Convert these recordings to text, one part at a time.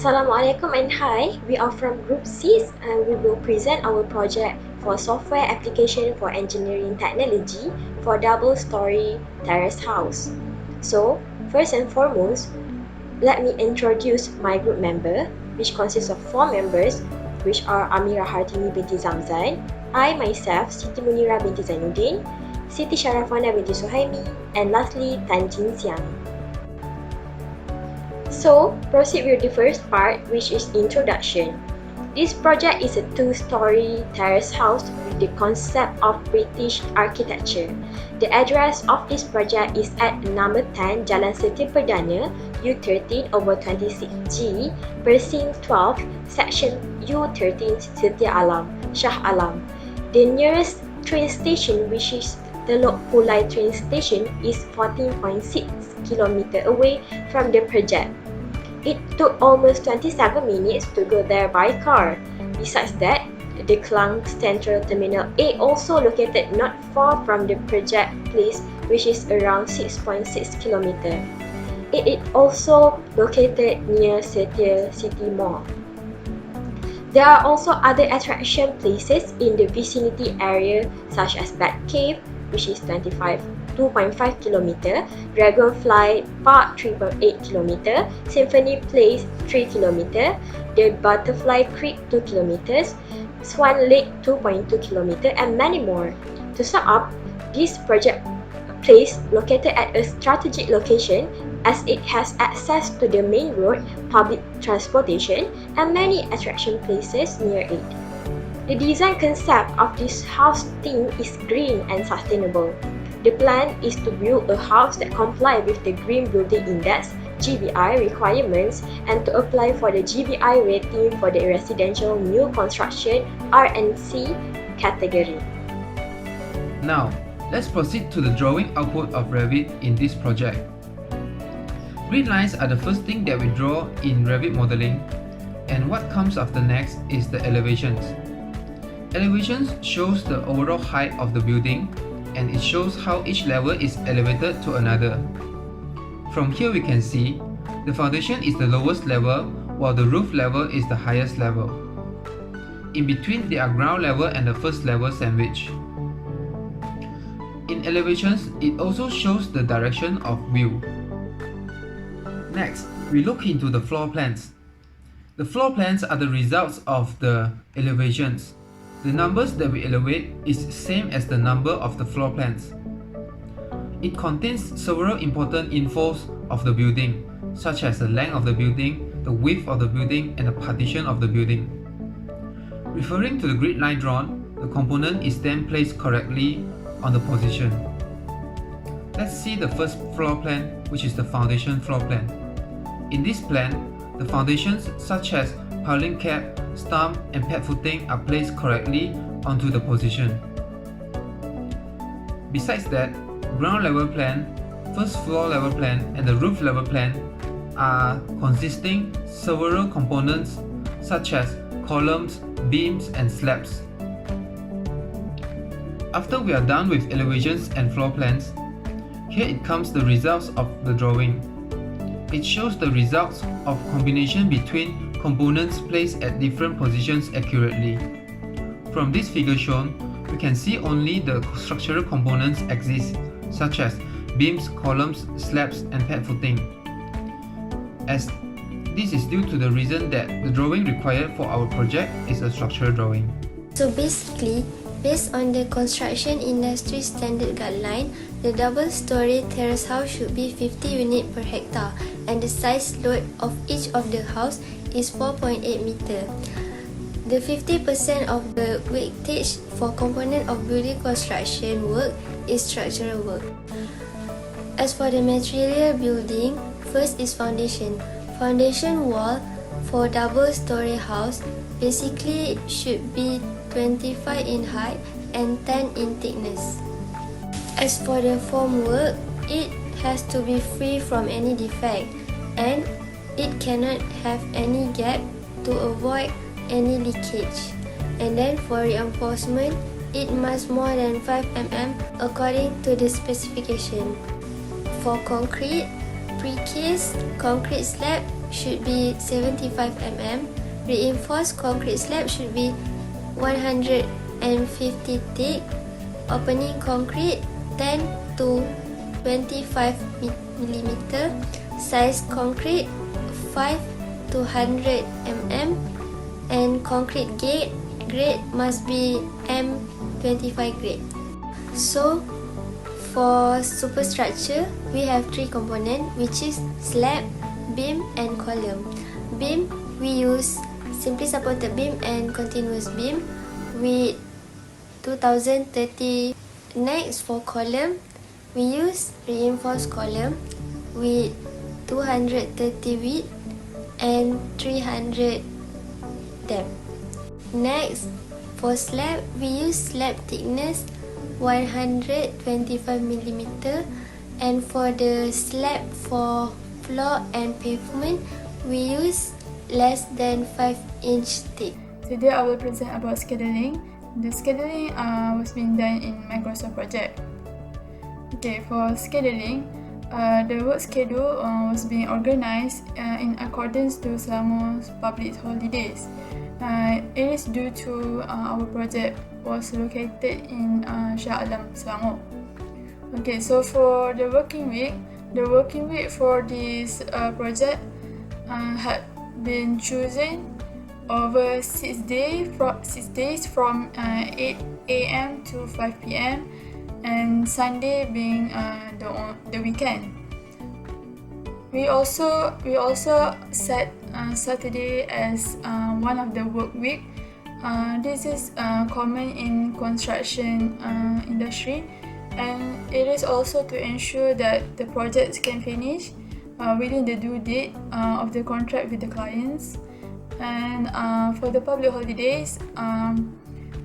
Assalamualaikum and hi, we are from Group 6 and we will present our project for software application for engineering technology for double-story terrace house. So, first and foremost, let me introduce my group member, which consists of 4 members, which are Amira Hartini binti Zamzan, I myself, Siti Munira binti Zainuddin, Siti Sharafana binti Suhaimi, and lastly, Tan Jin Xiang. So, proceed with the first part, which is introduction. This project is a 2-story terrace house with the concept of British architecture. The address of this project is at number 10 Jalan Setia Perdana, U13/26G, Precinct 12, Section U13, Setia Alam, Shah Alam. The nearest train station, which is Telok Pulai train station, is 14.6 km away from the project. It took almost 27 minutes to go there by car. Besides that, the Klang Central Terminal A also located not far from the project place, which is around 6.6 km. It is also located near Setia City Mall. There are also other attraction places in the vicinity area such as Bat Cave, which is 2.5 km, Dragonfly Park 3.8 km, Symphony Place 3 km, the Butterfly Creek 2 km, Swan Lake 2.2 km, and many more. To sum up, this project place located at a strategic location as it has access to the main road, public transportation, and many attraction places near it. The design concept of this house theme is green and sustainable. The plan is to build a house that complies with the Green Building Index (GBI) requirements and to apply for the GBI rating for the residential new construction RNC category. Now, let's proceed to the drawing output of Revit in this project. Grid lines are the first thing that we draw in Revit modeling, and what comes after next is the elevations. Elevations shows the overall height of the building, and it shows how each level is elevated to another. From here we can see, the foundation is the lowest level while the roof level is the highest level. In between there are ground level and the first level sandwich. In elevations, it also shows the direction of view. Next, we look into the floor plans. The floor plans are the results of the elevations. The numbers that we elevate is same as the number of the floor plans. It contains several important infos of the building, such as the length of the building, the width of the building, and the partition of the building. Referring to the grid line drawn, the component is then placed correctly on the position. Let's see the first floor plan, which is the foundation floor plan. In this plan, the foundations such as piling cap, stump, and pad footing are placed correctly onto the position. Besides that, ground level plan, first floor level plan, and the roof level plan are consisting several components such as columns, beams, and slabs. After we are done with elevations and floor plans, here it comes the results of the drawing. It shows the results of combination between components placed at different positions accurately. From this figure shown, we can see only the structural components exist, such as beams, columns, slabs, and pad footing. As this is due to the reason that the drawing required for our project is a structural drawing. So basically, based on the construction industry standard guideline, the double-story terrace house should be 50 units per hectare, and the size load of each of the house is 4.8 meter. The 50% of the weightage for component of building construction work is structural work. As for the material building, first is foundation. Foundation wall for double-story house basically should be 25 in height and 10 in thickness. As for the formwork, it has to be free from any defect and it cannot have any gap to avoid any leakage. And then for reinforcement, it must more than 5 mm according to the specification. For concrete, precast concrete slab should be 75 mm. Reinforced concrete slab should be 150 thick. Opening concrete 10 to 25 mm. Size concrete 5 to 100 mm. And concrete grade must be M25 grade. So for superstructure, we have three components, which is slab, beam and column. Beam, we use simply supported beam and continuous beam with 2030. Next, for column, we use reinforced column with 230 width and 300 depth. Next, for slab, we use slab thickness 125 mm, and for the slab for floor and pavement, we use less than 5-inch thick. Today I will present about scheduling. The scheduling was being done in Microsoft Project. Okay, for scheduling, the work schedule was being organized in accordance to Selangor's public holidays. It is due to our project was located in Shah Alam, Selangor. Okay, so for the working week for this project had been chosen over 6 days from 8 a.m. to 5 p.m. and Sunday being the weekend. We also set Saturday as one of the work week. This is common in construction industry, and it is also to ensure that the projects can finish within the due date of the contract with the clients. And for the public holidays,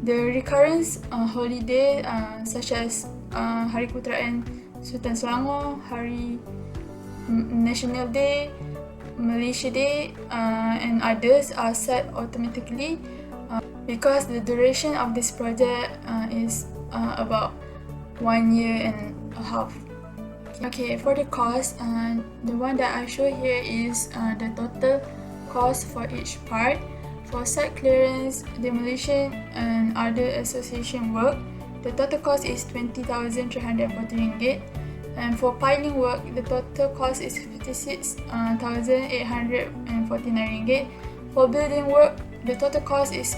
the recurrence holiday such as Hari Puteraan Sultan Selangor, Hari National Day, Malaysia Day, and others are set automatically because the duration of this project is about 1 year and a half. Okay, for the cost, the one that I show here is the total cost for each part. For site clearance, demolition, and other association work, the total cost is 20,340 ringgit. And for piling work, the total cost is 56,849 ringgit. For building work, the total cost is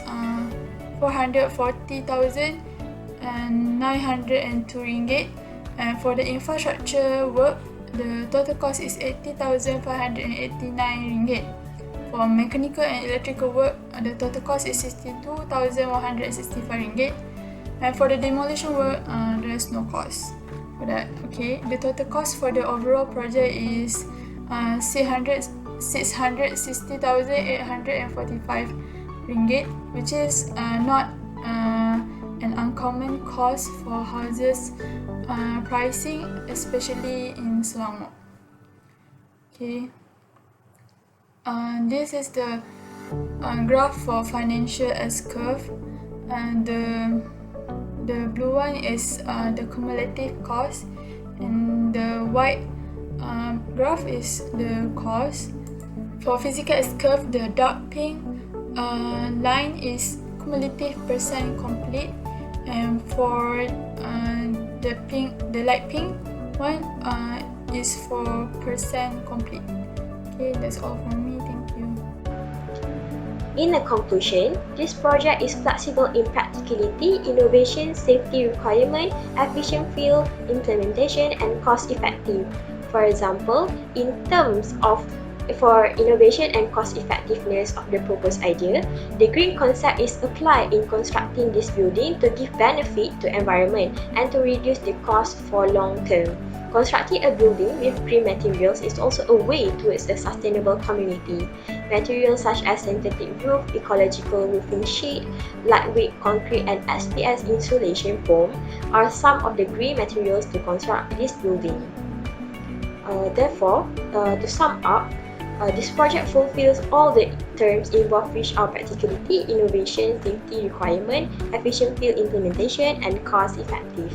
440,902 ringgit. And for the infrastructure work, the total cost is 80,589 ringgit. For mechanical and electrical work, the total cost is 62,165 ringgit. And for the demolition work, there is no cost for that. Okay, the total cost for the overall project is 660,845 ringgit, which is not an uncommon cost for houses pricing, especially in Selangor. Okay. This is the graph for financial S-curve, and the blue one is the cumulative cost, and the white graph is the cost. For physical S-curve, the dark pink line is cumulative percent complete, and for the light pink one is for percent complete. Okay, that's all from me. Thank you. In a conclusion, this project is flexible in practicality, innovation, safety requirement, efficient field implementation, and cost-effective. For example, in terms of for innovation and cost effectiveness of the proposed idea, the green concept is applied in constructing this building to give benefit to environment and to reduce the cost for long term. Constructing a building with green materials is also a way towards a sustainable community. Materials such as synthetic roof, ecological roofing sheet, lightweight concrete, and SPS insulation foam are some of the green materials to construct this building. Therefore, to sum up, this project fulfills all the terms involved, which are practicality, innovation, safety requirement, efficient field implementation, and cost effective.